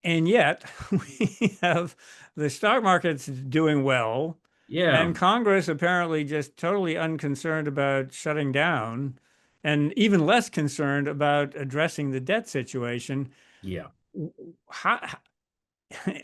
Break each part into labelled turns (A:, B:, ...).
A: And yet we have the stock market's doing well,
B: Yeah,
A: and Congress apparently just totally unconcerned about shutting down and even less concerned about addressing the debt situation.
B: yeah.
A: How,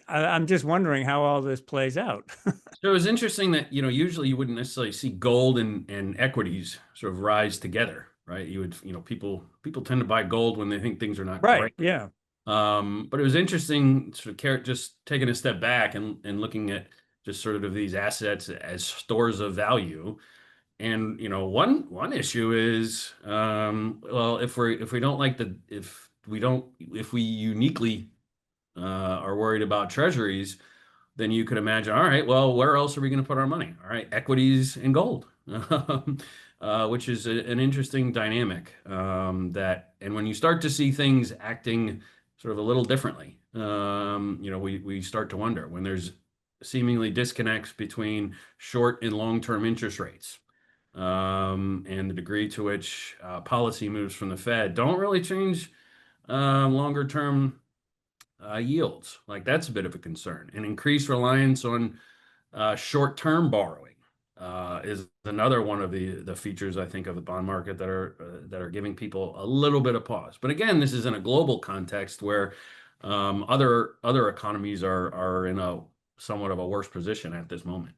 A: I'm just wondering how all this plays out.
B: So it was interesting that, usually you wouldn't necessarily see gold and equities sort of rise together, right? You would, people tend to buy gold when they think things are not
A: Right.
B: great.
A: Yeah.
B: But it was interesting sort of just taking a step back and looking at just sort of these assets as stores of value. And one issue is, well, if we don't like the if we don't if we uniquely are worried about treasuries, then you could imagine, all right, well, where else are we going to put our money? All right, equities and gold, which is an interesting dynamic. And when you start to see things acting sort of a little differently, we start to wonder when there's seemingly disconnects between short and long-term interest rates, and the degree to which policy moves from the Fed don't really change longer term yields. Like that's a bit of a concern. And increased reliance on short-term borrowing is another one of the features I think of the bond market that are giving people a little bit of pause. But again, this is in a global context where other economies are in a somewhat of a worse position at this moment.